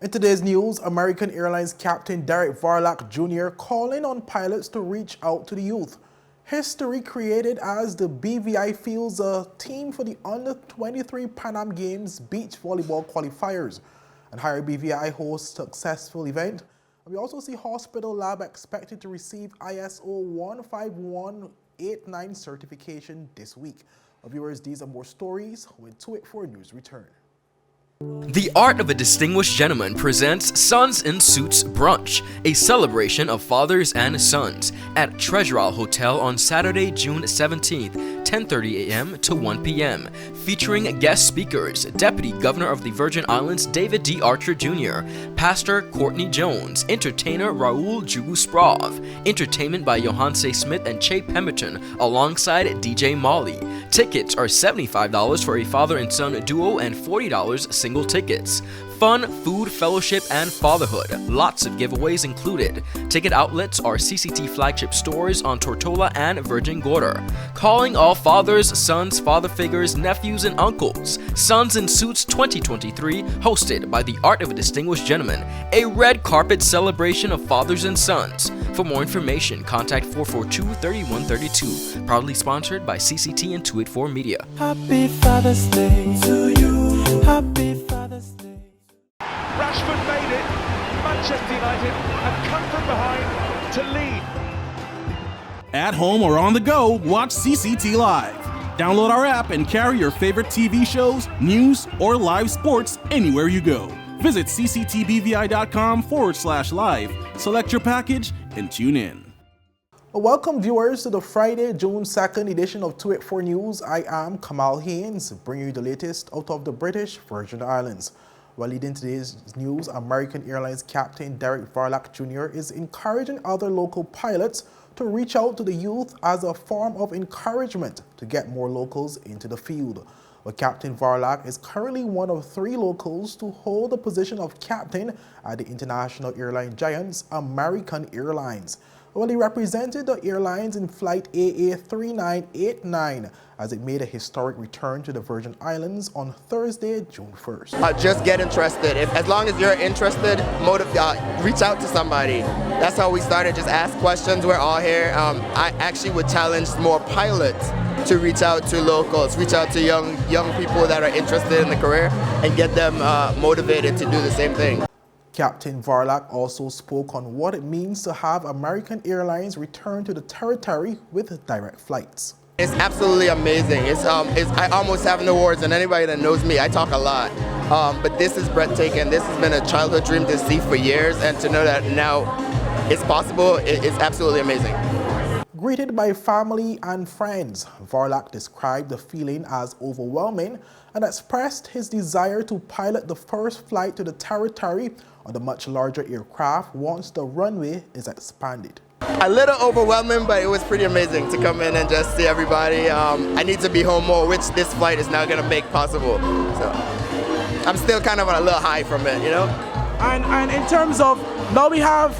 In today's news, American Airlines Captain Derrick Varlack Jr. calling on pilots to reach out to the youth. History created as the BVI fields a team for the Under-23 PANAM Games Beach Volleyball Qualifiers. And HIREBVI hosts a successful event. We also see Hospital Lab expected to receive ISO 15189 certification this week. Viewers, these and more stories when 284 News return. The Art of a Distinguished Gentleman presents Sons in Suits Brunch, a celebration of fathers and sons, at Treasure Isle Hotel on Saturday, June 17th, 10:30 a.m. to 1 p.m., featuring guest speakers, Deputy Governor of the Virgin Islands David D. Archer Jr., Pastor Courtney Jones, entertainer Raul Jugu-Sprov, entertainment by Johanse Smith and Che Pemberton, alongside DJ Molly. Tickets are $75 for a father and son duo and $40 single tickets. Fun, food, fellowship, and fatherhood. Lots of giveaways included. Ticket outlets are CCT flagship stores on Tortola and Virgin Gorda. Calling all fathers, sons, father figures, nephews, and uncles. Sons in Suits 2023, hosted by the Art of a Distinguished Gentleman, a red carpet celebration of fathers and sons. For more information, contact 442-3132. Proudly sponsored by CCT and 284 Media. Happy Father's Day to you. Happy Father's Day. Rashford made it. Manchester United have come from behind to lead. At home or on the go, watch CCT Live. Download our app and carry your favorite TV shows, news, or live sports anywhere you go. Visit cctbvi.com/live, select your package, and tune in. Welcome viewers to the Friday, June 2nd edition of 284 News. I am Kamal Haynes, bringing you the latest out of the British Virgin Islands. While leading today's news, American Airlines Captain Derrick Varlack Jr. is encouraging other local pilots to reach out to the youth as a form of encouragement to get more locals into the field. Well, Captain Varlack is currently one of 3 locals to hold the position of captain at the international airline giants American Airlines. Well, he represented the airlines in flight AA3989 as it made a historic return to the Virgin Islands on Thursday, June 1st. Just get interested. As long as you're interested, reach out to somebody. That's how we started. Just ask questions. We're all here. I actually would challenge more pilots to reach out to locals, reach out to young people that are interested in the career, and get them motivated to do the same thing. Captain Varlack also spoke on what it means to have American Airlines return to the territory with direct flights. It's absolutely amazing. I almost have no words, and anybody that knows me, I talk a lot. But this is breathtaking. This has been a childhood dream to see for years, and to know that now it's possible, it's absolutely amazing. Greeted by family and friends, Varlack described the feeling as overwhelming and expressed his desire to pilot the first flight to the territory on the much larger aircraft once the runway is expanded. A little overwhelming, but it was pretty amazing to come in and just see everybody. I need to be home more, which this flight is now going to make possible. So I'm still kind of on a little high from it, you know? And in terms of now we have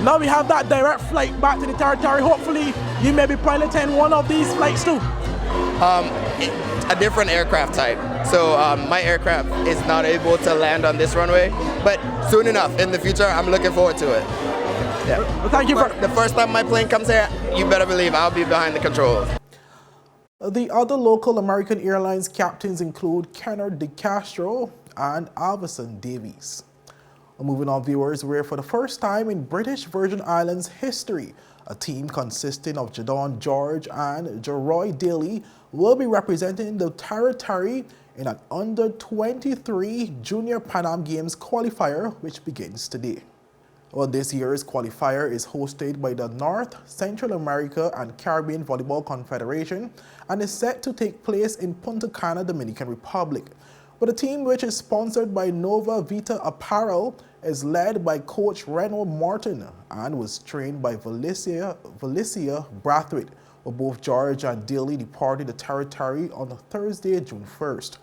that direct flight back to the territory. Hopefully you may be piloting one of these flights too. A different aircraft type. So my aircraft is not able to land on this runway, but soon enough in the future, I'm looking forward to it. Yeah. Well, thank you for the first time my plane comes here, you better believe I'll be behind the controls. The other local American Airlines captains include Kennard DeCastro and Alverson Davies. Moving on, viewers, where for the first time in British Virgin Islands history, a team consisting of Jadon George and Jeroy Daly will be representing the territory in an Under-23 Junior PANAM Games qualifier, which begins today. Well, this year's qualifier is hosted by the North, Central America and Caribbean Volleyball Confederation and is set to take place in Punta Cana, Dominican Republic. But the team, which is sponsored by Nova Vita Apparel, is led by coach Reno Martin and was trained by Valencia Brathwaite. Well, both George and Daly departed the territory on Thursday, June 1st.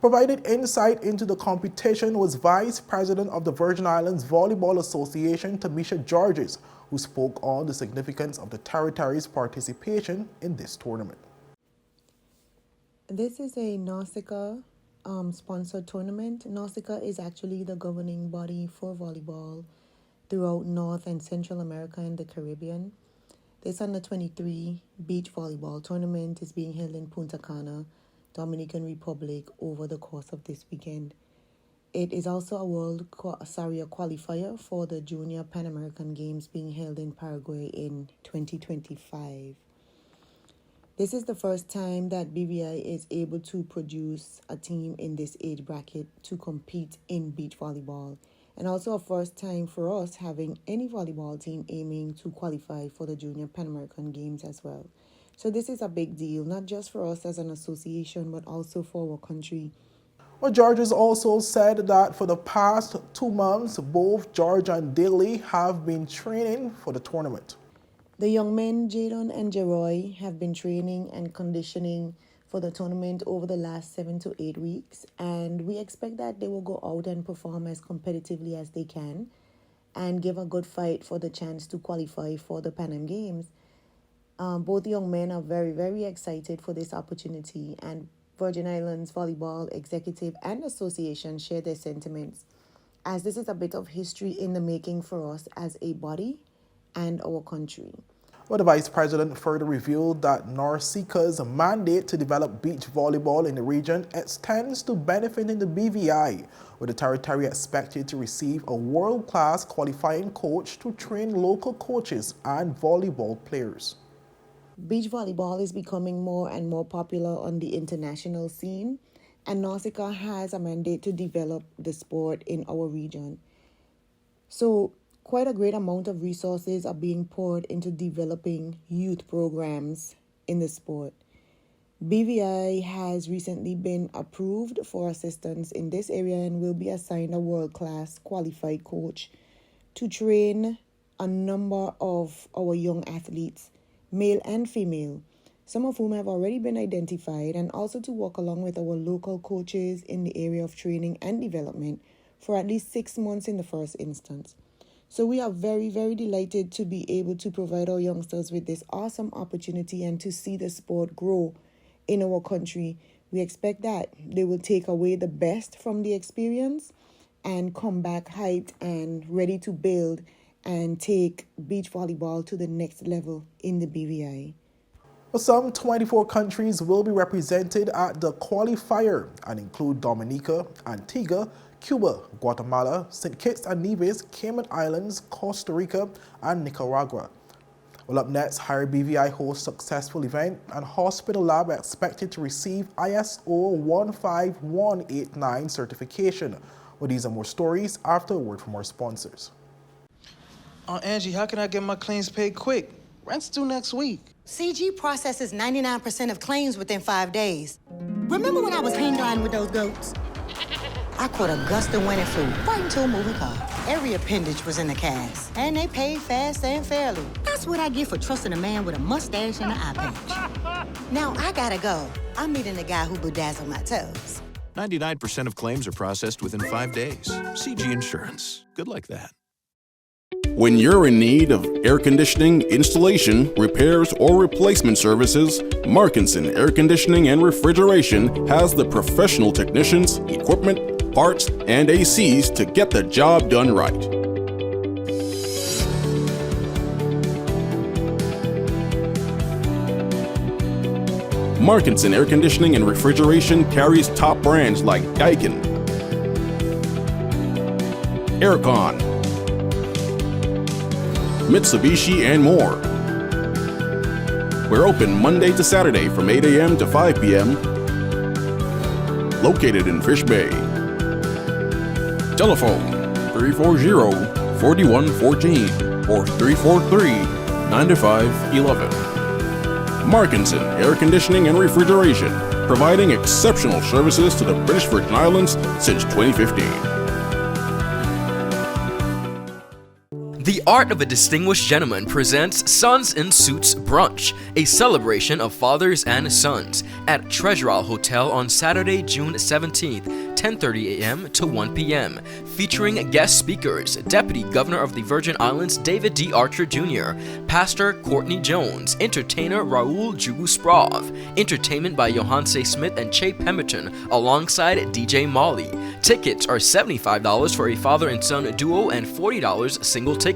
Provided insight into the competition was Vice President of the Virgin Islands Volleyball Association, Tamisha Georges, who spoke on the significance of the territory's participation in this tournament. This is a Nausicaa sponsored tournament. Nausicaa is actually the governing body for volleyball throughout North and Central America and the Caribbean. This under-23 beach volleyball tournament is being held in Punta Cana, Dominican Republic, over the course of this weekend. It is also a qualifier for the Junior Pan American Games being held in Paraguay in 2025. This is the first time that BVI is able to produce a team in this age bracket to compete in beach volleyball, and also a first time for us having any volleyball team aiming to qualify for the Junior Pan American Games as well. So this is a big deal, not just for us as an association, but also for our country. Well, George has also said that for the past 2 months, both George and Daly have been training for the tournament. The young men, Jadon and Jeroy, have been training and conditioning for the tournament over the last 7 to 8 weeks, and we expect that they will go out and perform as competitively as they can and give a good fight for the chance to qualify for the PANAM Games. Both young men are very, very excited for this opportunity, and Virgin Islands Volleyball Executive and Association share their sentiments, as this is a bit of history in the making for us as a body and our country. Well, the Vice President further revealed that NORCECA's mandate to develop beach volleyball in the region extends to benefiting the BVI, with the territory expected to receive a world-class qualifying coach to train local coaches and volleyball players. Beach volleyball is becoming more and more popular on the international scene, and Nausicaa has a mandate to develop the sport in our region. So quite a great amount of resources are being poured into developing youth programs in the sport. BVI has recently been approved for assistance in this area and will be assigned a world-class qualified coach to train a number of our young athletes, male and female, some of whom have already been identified, and also to work along with our local coaches in the area of training and development for at least 6 months in the first instance. So we are very, very delighted to be able to provide our youngsters with this awesome opportunity and to see the sport grow in our country. We expect that they will take away the best from the experience and come back hyped and ready to build and take beach volleyball to the next level in the BVI. Well, some 24 countries will be represented at the Qualifier and include Dominica, Antigua, Cuba, Guatemala, St. Kitts and Nevis, Cayman Islands, Costa Rica, and Nicaragua. Well, up next, HIREBVI hosts successful event and hospital lab expected to receive ISO 15189 certification. Well, these and more stories after a word from our sponsors. Angie, how can I get my claims paid quick? Rent's due next week. CG processes 99% of claims within 5 days. Remember when I was hang gliding with those goats? I caught a gust of wind and flew right into a moving car. Every appendage was in the cast, and they paid fast and fairly. That's what I get for trusting a man with a mustache and an eye patch. Now I gotta go. I'm meeting the guy who bedazzled my toes. 99% of claims are processed within 5 days. CG Insurance. Good like that. When you're in need of air conditioning, installation, repairs, or replacement services, Markinson Air Conditioning and Refrigeration has the professional technicians, equipment, parts, and ACs to get the job done right. Markinson Air Conditioning and Refrigeration carries top brands like Daikin, Aircon, Mitsubishi, and more. We're open Monday to Saturday from 8 a.m. to 5 p.m. Located in Fish Bay. Telephone 340-4114 or 343-9511. Markinson Air Conditioning and Refrigeration, providing exceptional services to the British Virgin Islands since 2015. The Art of a Distinguished Gentleman presents Sons in Suits Brunch, a celebration of fathers and sons, at Treasure Hotel on Saturday, June 17th, 10:30 a.m. to 1 p.m., featuring guest speakers, Deputy Governor of the Virgin Islands David D. Archer Jr., Pastor Courtney Jones, entertainer Raul Jugu-Sprov, entertainment by Johanse Smith and Che Pemberton, alongside DJ Molly. Tickets are $75 for a father and son duo and $40 single tickets.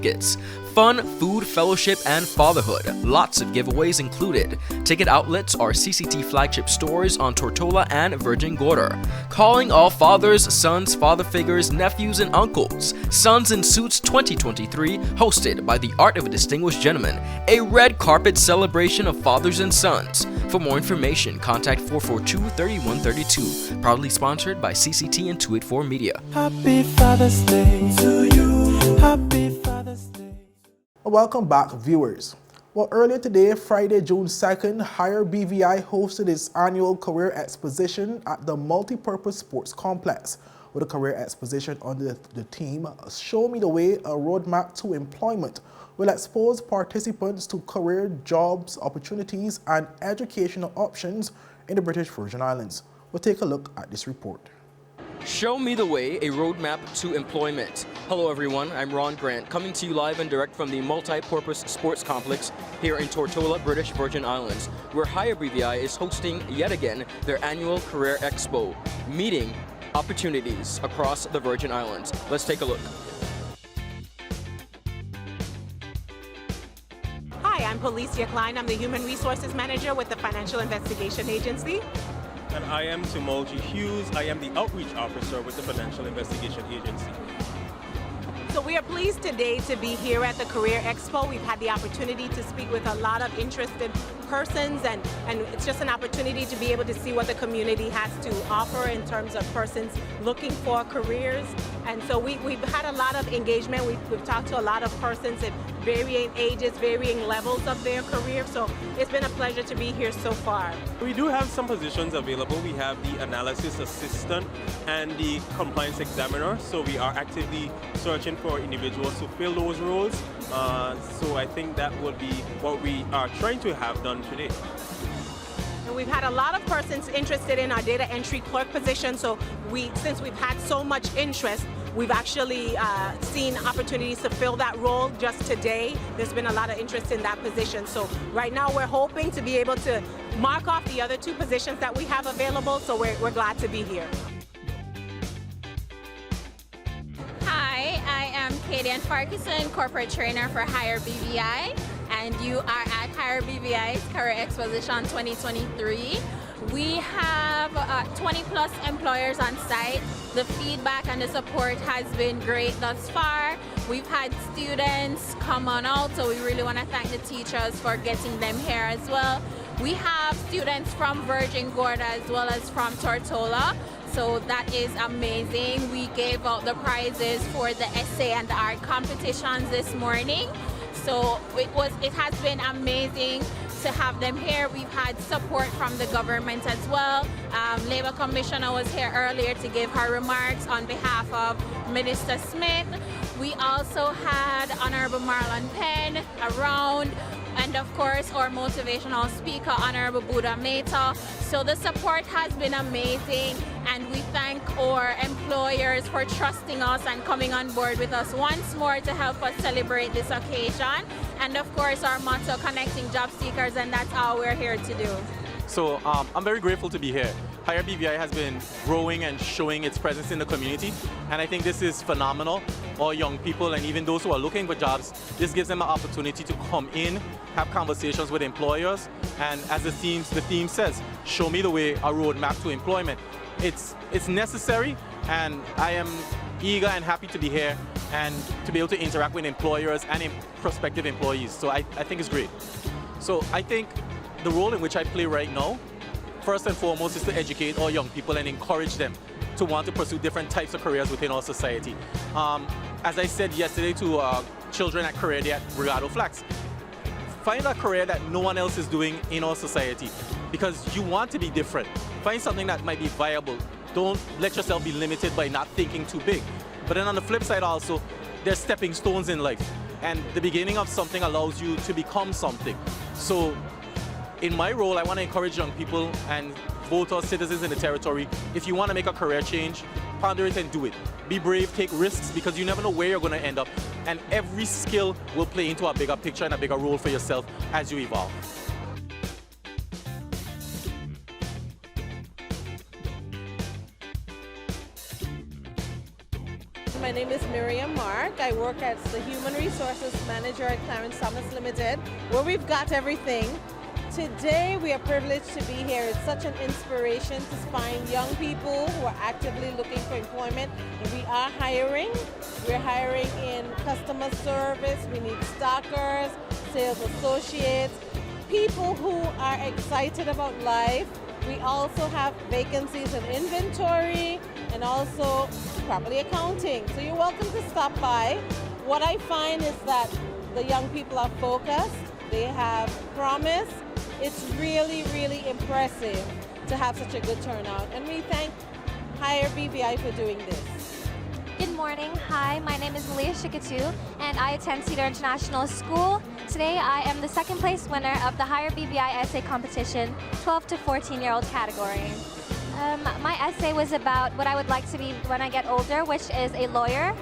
Fun, food, fellowship, and fatherhood. Lots of giveaways included. Ticket outlets are CCT flagship stores on Tortola and Virgin Gorda. Calling all fathers, sons, father figures, nephews, and uncles. Sons in Suits 2023, hosted by the Art of a Distinguished Gentleman, a red carpet celebration of fathers and sons. For more information, contact 442-3132. Proudly sponsored by CCT and 284 Media. Happy Father's Day to you. Happy Father's Day. Welcome back, viewers. Well, earlier today, Friday, June 2nd, HIREBVI hosted its annual career exposition at the Multipurpose Sports Complex, with a career exposition under the theme Show Me the Way, a Roadmap to Employment, will expose participants to career, jobs, opportunities, and educational options in the British Virgin Islands. We'll take a look at this report. Show Me the Way, a Roadmap to Employment. Hello everyone, I'm Ron Grant, coming to you live and direct from the Multi-Purpose Sports Complex here in Tortola, British Virgin Islands, where HIREBVI is hosting yet again their annual Career Expo, meeting opportunities across the Virgin Islands. Let's take a look. Hi, I'm Policia Klein. I'm the Human Resources Manager with the Financial Investigation Agency. And I am Timolji Hughes. I am the Outreach Officer with the Financial Investigation Agency. So we are pleased today to be here at the Career Expo. We've had the opportunity to speak with a lot of interested persons, and it's just an opportunity to be able to see what the community has to offer in terms of persons looking for careers. And so we've had a lot of engagement. We've talked to a lot of persons at varying ages, varying levels of their career. So it's been a pleasure to be here so far. We do have some positions available. We have the Analysis Assistant and the Compliance Examiner. So we are actively searching for individuals to fill those roles. So I think that will be what we are trying to have done today. And we've had a lot of persons interested in our data entry clerk position. So since we've had so much interest, we've actually seen opportunities to fill that role just today. There's been a lot of interest in that position. So right now we're hoping to be able to mark off the other two positions that we have available. So we're glad to be here. Hi, I am Kadian Parkinson, Corporate Trainer for HIREBVI, and you are at HIREBVI's Career Exposition 2023. We have 20 plus employers on site. The feedback and the support has been great thus far. We've had students come on out, so we really want to thank the teachers for getting them here as well. We have students from Virgin Gorda as well as from Tortola. So that is amazing. We gave out the prizes for the essay and the art competitions this morning. So it has been amazing to have them here. We've had support from the government as well. Labour Commissioner was here earlier to give her remarks on behalf of Minister Smith. We also had Honorable Marlon Penn around, and of course our motivational speaker, Honorable Buddha Mehta. So the support has been amazing, and we thank our employers for trusting us and coming on board with us once more to help us celebrate this occasion. And of course our motto, connecting job seekers, and that's all we're here to do. So I'm very grateful to be here. HIREBVI has been growing and showing its presence in the community, and I think this is phenomenal. All young people and even those who are looking for jobs, this gives them an opportunity to come in, have conversations with employers, and as the theme says, show me the way, a roadmap to employment. It's necessary, and I am eager and happy to be here and to be able to interact with employers and prospective employees. So I think it's great. So I think the role in which I play right now, first and foremost, is to educate all young people and encourage them to want to pursue different types of careers within our society. As I said yesterday to children at Career Day at Brigado Flax, find a career that no one else is doing in our society, because you want to be different. Find something that might be viable. Don't let yourself be limited by not thinking too big. But then on the flip side also, there's stepping stones in life. And the beginning of something allows you to become something. So in my role, I want to encourage young people and voters, citizens in the territory, if you want to make a career change, ponder it and do it. Be brave, take risks, because you never know where you're going to end up. And every skill will play into a bigger picture and a bigger role for yourself as you evolve. My name is Miriam Mark. I work as the Human Resources Manager at Clarence Thomas Limited, where we've got everything. Today we are privileged to be here. It's such an inspiration to find young people who are actively looking for employment. And we are hiring. We're hiring in customer service. We need stockers, sales associates, people who are excited about life. We also have vacancies in inventory and also property accounting. So you're welcome to stop by. What I find is that the young people are focused. They have promise. It's really, really impressive to have such a good turnout. And we thank HIREBVI for doing this. Good morning. Hi, my name is Leah Shikatu, and I attend Cedar International School. Today, I am the second place winner of the HIREBVI essay competition, 12 to 14-year-old category. My essay was about what I would like to be when I get older, which is a lawyer.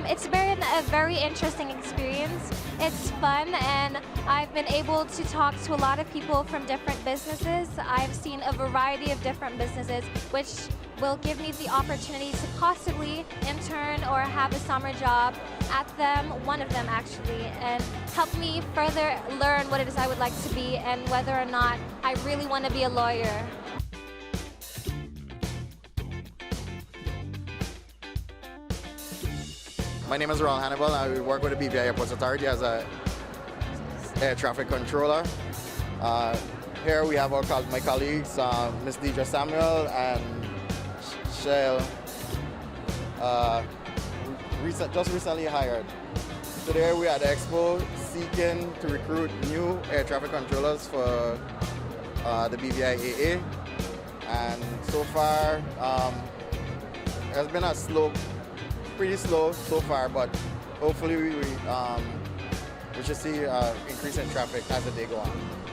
It's been a very interesting experience. It's fun, and I've been able to talk to a lot of people from different businesses. I've seen a variety of different businesses, which will give me the opportunity to possibly intern or have a summer job at them, one of them actually, and help me further learn what it is I would like to be and whether or not I really want to be a lawyer. My name is Ron Hannibal. I work with the BVI Airports Authority as a air traffic controller. Here we have my colleagues, Ms. Deidre Samuel and Shell, just recently hired. Today we are at the Expo seeking to recruit new air traffic controllers for the BVI AA. And so far, it has been pretty slow so far, but hopefully we should see increase in traffic as the day go on.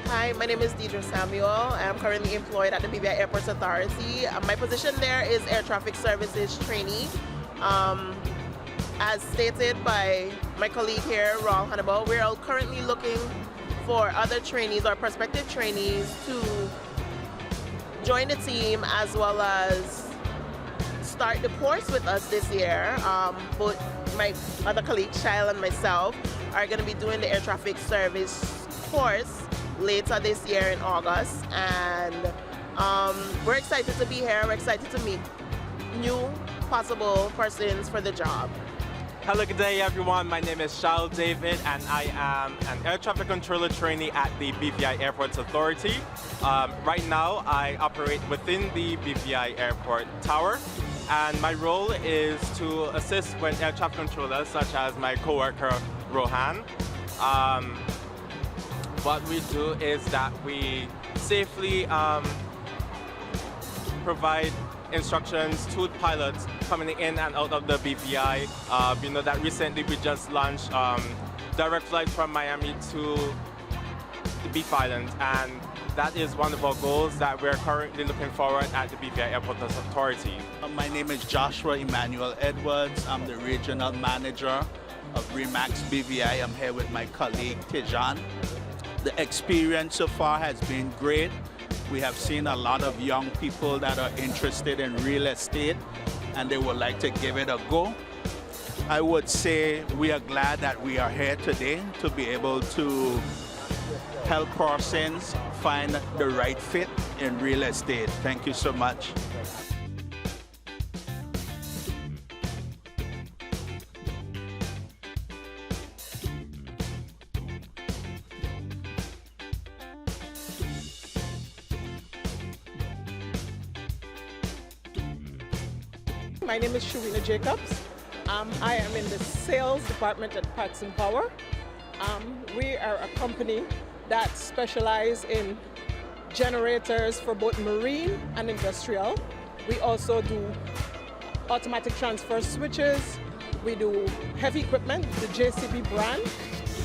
Hi, my name is Deidre Samuel. I am currently employed at the BVI Airports Authority. My position there is Air Traffic Services Trainee. As stated by my colleague here, Ron Hannibal, we're all currently looking for other trainees or prospective trainees to join the team as well as start the course with us this year. Both my other colleague, Shail, and myself are going to be doing the air traffic service course later this year in August. And we're excited to be here. We're excited to meet new possible persons for the job. Hello, good day everyone. My name is Shail David and I am an air traffic controller trainee at the BVI Airports Authority. Right now I operate within the BVI Airport Tower. And my role is to assist with air traffic controllers, such as my coworker Rohan. What we do is that we safely provide instructions to pilots coming in and out of the BVI. You know that recently we just launched direct flights from Miami to the Beef Island, and that is one of our goals that we're currently looking forward at the BVI Airport Authority. My name is Joshua Emmanuel Edwards. I'm the regional manager of Remax BVI. I'm here with my colleague Tijan. The experience so far has been great. We have seen a lot of young people that are interested in real estate and they would like to give it a go. I would say we are glad that we are here today to be able to help persons find the right fit in real estate. Thank you so much. My name is Sharina Jacobs. I am in the sales department at Parks and Power. We are a company that specializes in generators for both marine and industrial. We also do automatic transfer switches. We do heavy equipment, the JCB brand,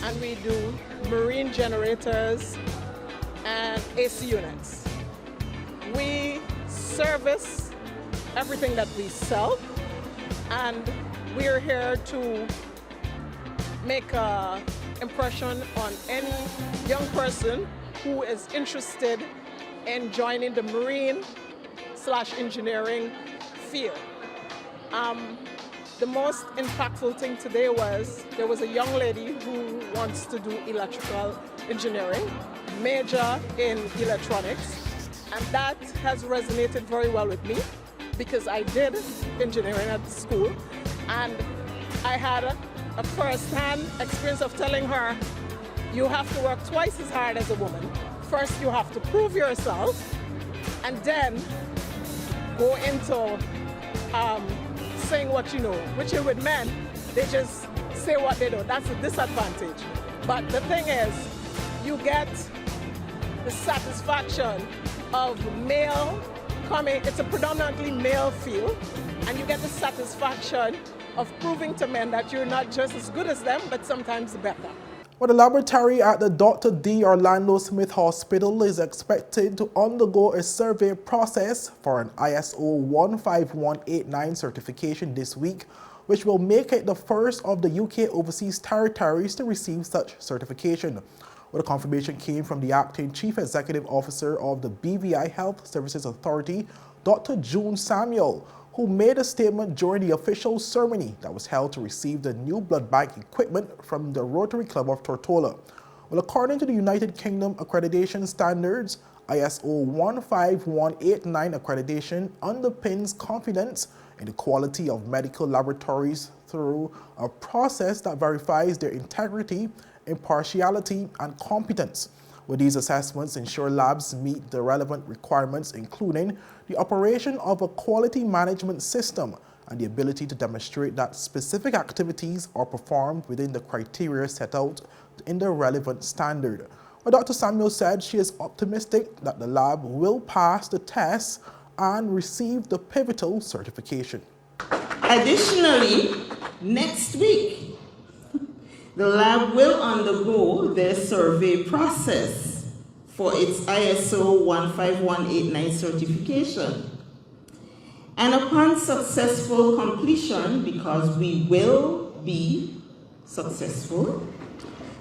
and we do marine generators and AC units. We service everything that we sell, and we're here to make an impression on any young person who is interested in joining the marine/engineering field. The most impactful thing today was there was a young lady who wants to do electrical engineering, major in electronics, and that has resonated very well with me because I did engineering at the school, and I had a first-hand experience of telling her, you have to work twice as hard as a woman. First, you have to prove yourself, and then go into saying what you know, which is with men, they just say what they do. That's a disadvantage. But the thing is, you get the satisfaction of male coming, it's a predominantly male field, and you get the satisfaction of proving to men that you're not just as good as them, but sometimes better. Well, the laboratory at the Dr. D. Orlando Smith Hospital is expected to undergo a survey process for an ISO 15189 certification this week, which will make it the first of the UK overseas territories to receive such certification. Well, the confirmation came from the acting Chief Executive Officer of the BVI Health Services Authority, Dr. June Samuel, who made a statement during the official ceremony that was held to receive the new blood bank equipment from the Rotary Club of Tortola. Well, according to the United Kingdom accreditation standards, ISO 15189 accreditation underpins confidence in the quality of medical laboratories through a process that verifies their integrity, impartiality, and competence. With these assessments ensure labs meet the relevant requirements, including the operation of a quality management system and the ability to demonstrate that specific activities are performed within the criteria set out in the relevant standard. Well, Dr. Samuel said she is optimistic that the lab will pass the test and receive the pivotal certification. Additionally, next week, the lab will undergo their survey process for its ISO 15189 certification. And upon successful completion, because we will be successful,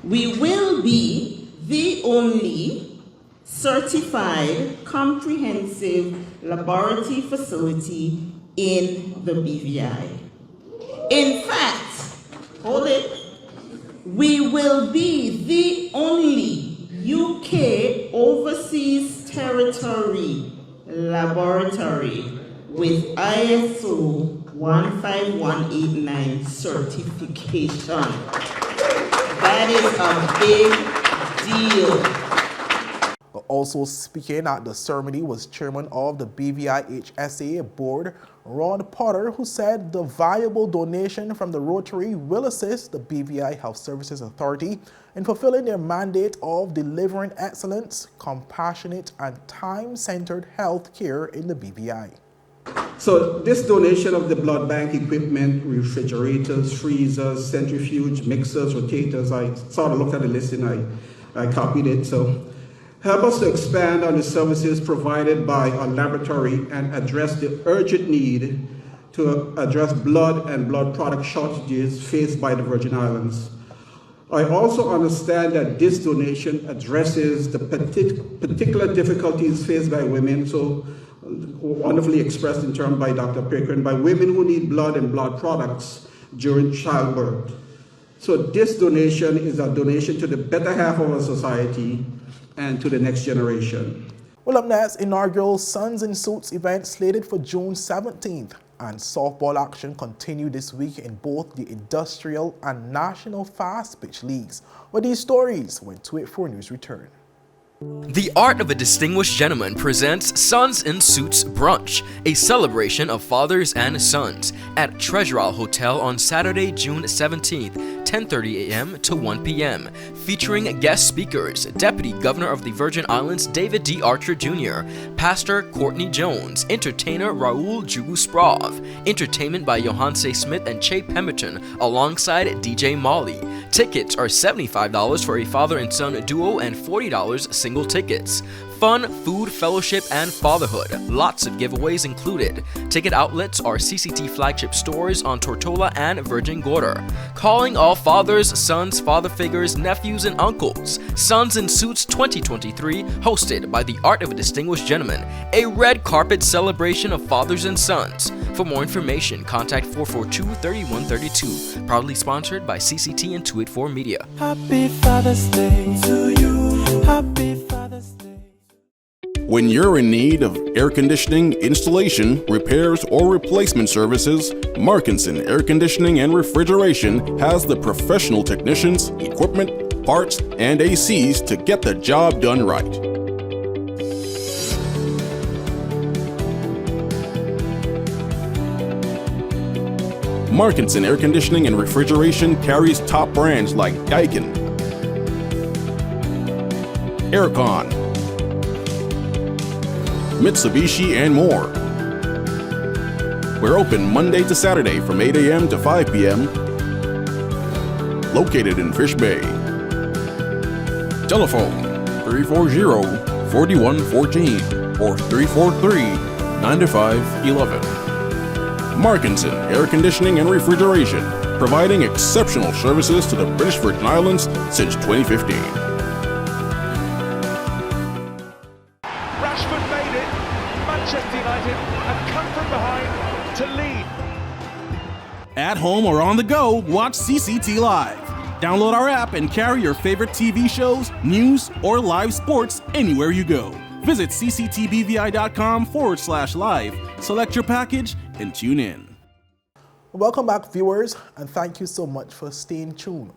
we will be the only certified comprehensive laboratory facility in the BVI. In fact, hold it, we will be the only UK overseas territory laboratory with ISO 15189 certification. That is a big deal. Also speaking at the ceremony was chairman of the BVI HSA board, Ron Potter, who said the valuable donation from the Rotary will assist the BVI Health Services Authority in fulfilling their mandate of delivering excellence, compassionate, and time-centered health care in the BVI. So this donation of the blood bank equipment, refrigerators, freezers, centrifuge, mixers, rotators, I sort of looked at the list and I copied it. So help us to expand on the services provided by our laboratory and address the urgent need to address blood and blood product shortages faced by the Virgin Islands. I also understand that this donation addresses the particular difficulties faced by women, so wonderfully expressed in terms by Dr. Pickering, by women who need blood and blood products during childbirth. So this donation is a donation to the better half of our society and to the next generation. Well, up next, Inaugural Sons in Suits event slated for June 17th. And softball action continued this week in both the industrial and national fast pitch leagues. With these stories, when 284 News return. The Art of a Distinguished Gentleman presents Sons in Suits Brunch, a celebration of fathers and sons, at Treasural Hotel on Saturday, June 17th, 10:30 a.m. to 1 p.m., featuring guest speakers, Deputy Governor of the Virgin Islands David D. Archer Jr., Pastor Courtney Jones, entertainer Raul Jugusprov, entertainment by Johanse Smith and Che Pemberton, alongside DJ Molly. Tickets are $75 for a father and son duo and $40 single tickets. Fun, food, fellowship, and fatherhood. Lots of giveaways included. Ticket outlets are CCT flagship stores on Tortola and Virgin Gorda. Calling all fathers, sons, father figures, nephews, and uncles. Sons in Suits 2023, hosted by the Art of a Distinguished Gentleman, a red carpet celebration of fathers and sons. For more information, contact 442-3132. Proudly sponsored by CCT and 284 Media. Happy Father's Day to you. Happy Father's Day. When you're in need of air conditioning, installation, repairs, or replacement services, Markinson Air Conditioning and Refrigeration has the professional technicians, equipment, parts, and ACs to get the job done right. Markinson Air Conditioning and Refrigeration carries top brands like Daikin, Aircon, Mitsubishi, and more. We're open Monday to Saturday from 8 a.m. to 5 p.m. Located in Fish Bay. Telephone 340-4114 or 343-9511. Markinson Air Conditioning and Refrigeration, providing exceptional services to the British Virgin Islands since 2015. Manchester United have come from behind to lead. At home or on the go, watch CCT Live. Download our app and carry your favorite TV shows, news, or live sports anywhere you go. Visit cctbvi.com/live, select your package, and tune in. Welcome back, viewers, and thank you so much for staying tuned.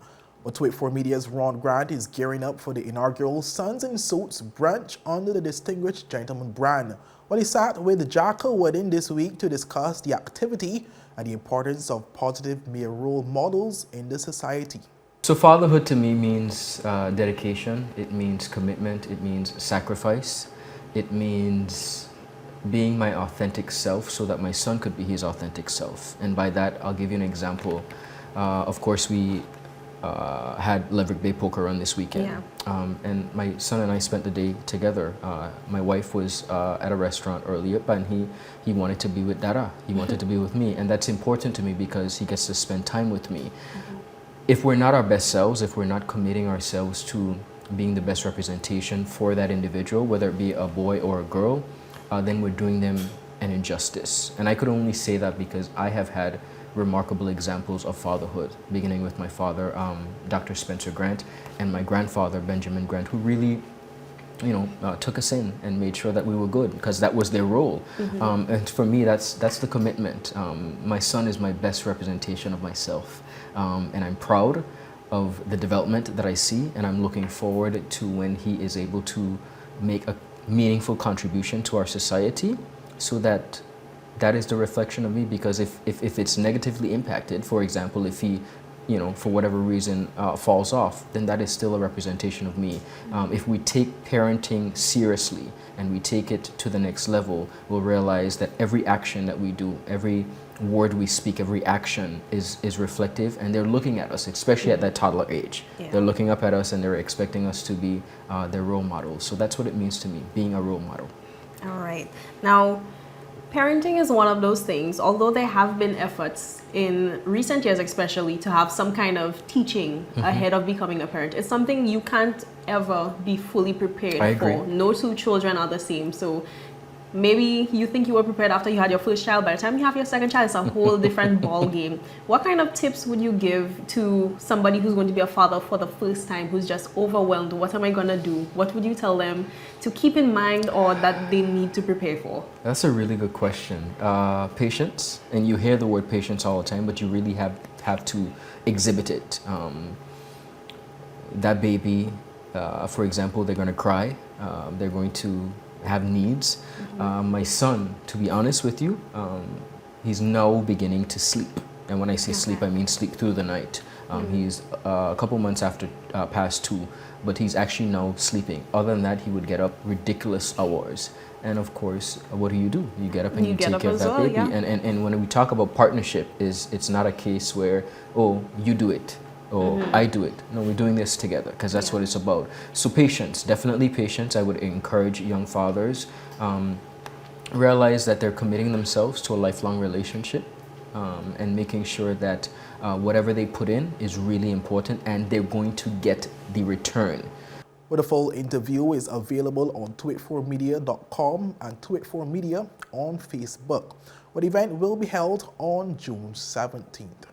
Well, 284 Media's Ron Grant is gearing up for the inaugural Sons in Suits brunch under the Distinguished Gentleman brand. Well, he sat with Jacko Wedding this week to discuss the activity and the importance of positive male role models in the society. So fatherhood to me means dedication, it means commitment, it means sacrifice, it means being my authentic self so that my son could be his authentic self. And by that, I'll give you an example. Of course, we had Laverick Bay Poker Run this weekend. Yeah. And my son and I spent the day together. My wife was at a restaurant earlier, and he wanted to be with Dada. He wanted to be with me, and that's important to me because he gets to spend time with me. If we're not our best selves, if we're not committing ourselves to being the best representation for that individual, whether it be a boy or a girl, then we're doing them an injustice. And I could only say that because I have had remarkable examples of fatherhood, beginning with my father, Dr. Spencer Grant, and my grandfather, Benjamin Grant, who really, took us in and made sure that we were good, because that was their role. And for me, that's the commitment. My son is my best representation of myself, and I'm proud of the development that I see, and I'm looking forward to when he is able to make a meaningful contribution to our society, so that is the reflection of me. Because if it's negatively impacted, for example, if he, for whatever reason falls off, then that is still a representation of me. If we take parenting seriously and we take it to the next level, we'll realize that every action that we do, every word we speak, every action is reflective, and they're looking at us, especially at that toddler age. Yeah. They're looking up at us and they're expecting us to be their role models. So that's what it means to me, being a role model. All right. Now, parenting is one of those things, although there have been efforts in recent years especially to have some kind of teaching ahead of becoming a parent. It's something you can't ever be fully prepared I agree. for. No two children are the same. So maybe you think you were prepared after you had your first child. By the time you have your second child, it's a whole different ball game. What kind of tips would you give to somebody who's going to be a father for the first time, who's just overwhelmed? What am I going to do? What would you tell them to keep in mind or that they need to prepare for? That's a really good question. Patience, and you hear the word patience all the time, but you really have to exhibit it. That baby For example, they're going to cry, they're going to have needs. My son, to be honest with you, he's now beginning to sleep. And when I say sleep, I mean sleep through the night. He's a couple months after past 2, but he's actually now sleeping. Other than that, he would get up ridiculous hours. And of course, what do? You get up and you take care of that baby. And when we talk about partnership, it's not a case where, oh, you do it, or I do it. No, we're doing this together, because that's what it's about. So patience, definitely patience. I would encourage young fathers, realize that they're committing themselves to a lifelong relationship, and making sure that whatever they put in is really important, and they're going to get the return. Well, the full interview is available on tweet4media.com and tweet4media on Facebook. Well, the event will be held on June 17th.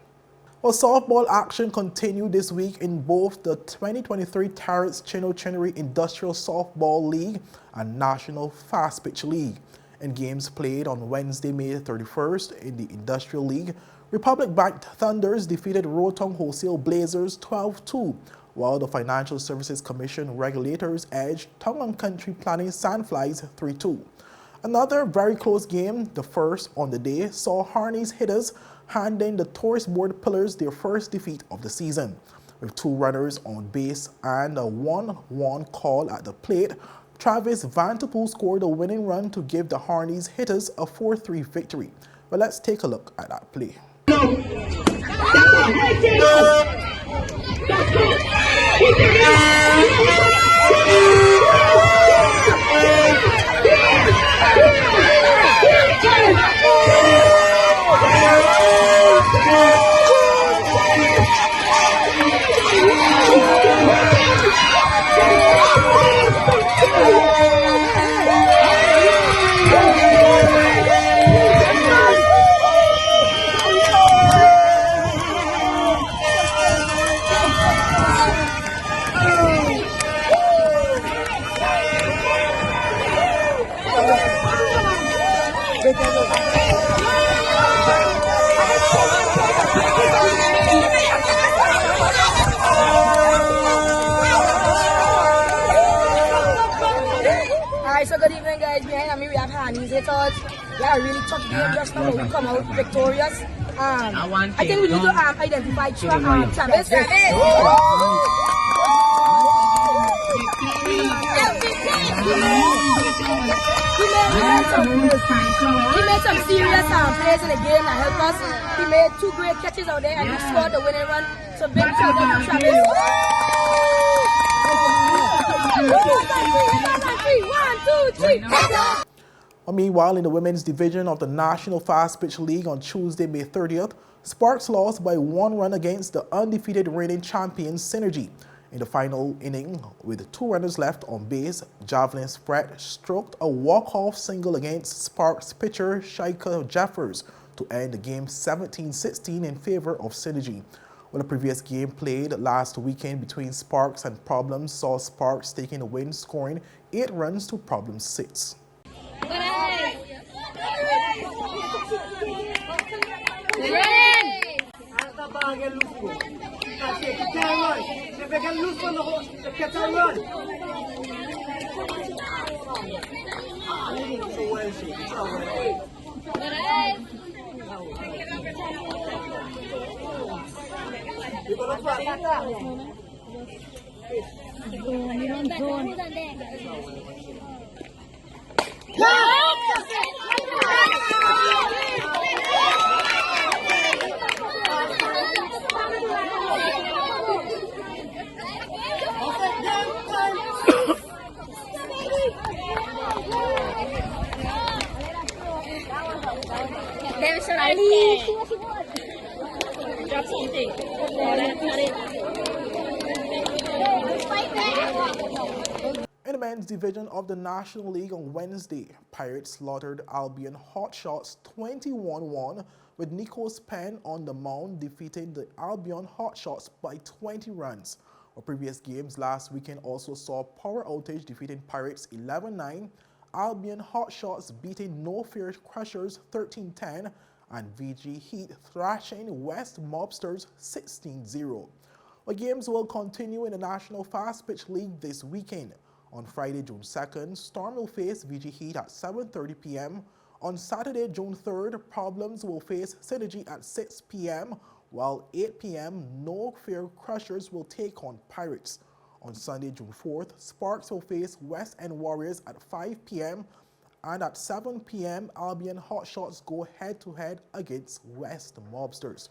Well, softball action continued this week in both the 2023 Terrace Chino Chinnery Industrial Softball League and National Fast Pitch League. In games played on Wednesday, May 31st in the Industrial League, Republic Bank Thunders defeated Rotong Wholesale Blazers 12-2, while the Financial Services Commission regulators edged Tongan Country Planning Sandflies 3-2. Another very close game, the first on the day, saw Harney's hitters handing the Tourist Board Pillars their first defeat of the season. With 2 runners on base and a 1-1 call at the plate, Travis Vanterpool scored a winning run to give the Harneys hitters a 4-3 victory. But let's take a look at that play. Alright, so good evening guys. Behind me we have Hanny's hitters. Yeah, really tough game just now, but we come out victorious. I think we need to identify Travis. He made some serious plays in the game that helped us. He made 2 great catches out there and he scored the winning run. So big shout out to Travis. 1, 2, 3. Meanwhile, in the women's division of the National Fast Pitch League on Tuesday, May 30th, Sparks lost by 1 run against the undefeated reigning champions Synergy. In the final inning, with 2 runners left on base, Javelin Spratt stroked a walk-off single against Sparks pitcher Shaika Jeffers to end the game 17-16 in favor of Synergy. Well, the previous game played last weekend between Sparks and Problems saw Sparks taking the win, scoring 8 runs to Problems 6. In the men's division of the National League on Wednesday, Pirates slaughtered Albion Hotshots 21-1 with Nikos Penn on the mound defeating the Albion Hotshots by 20 runs. Our previous games last weekend also saw Power Outage defeating Pirates 11-9, Albion Hotshots beating No Fear Crushers 13-10, and VG Heat thrashing West Mobsters 16-0. But games will continue in the National Fast Pitch League this weekend. On Friday, June 2nd, Storm will face VG Heat at 7:30 p.m. On Saturday, June 3rd, Problems will face Synergy at 6 p.m., while 8 p.m., No Fear Crushers will take on Pirates. On Sunday, June 4th, Sparks will face West End Warriors at 5 p.m., and at 7 p.m., Albion Hotshots go head-to-head against West Mobsters.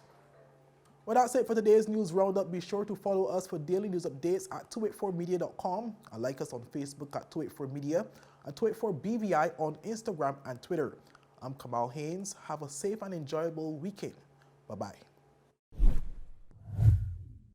Well, that's it for today's news roundup. Be sure to follow us for daily news updates at 284media.com and like us on Facebook at 284media and 284BVI on Instagram and Twitter. I'm Kamal Haynes. Have a safe and enjoyable weekend. Bye-bye.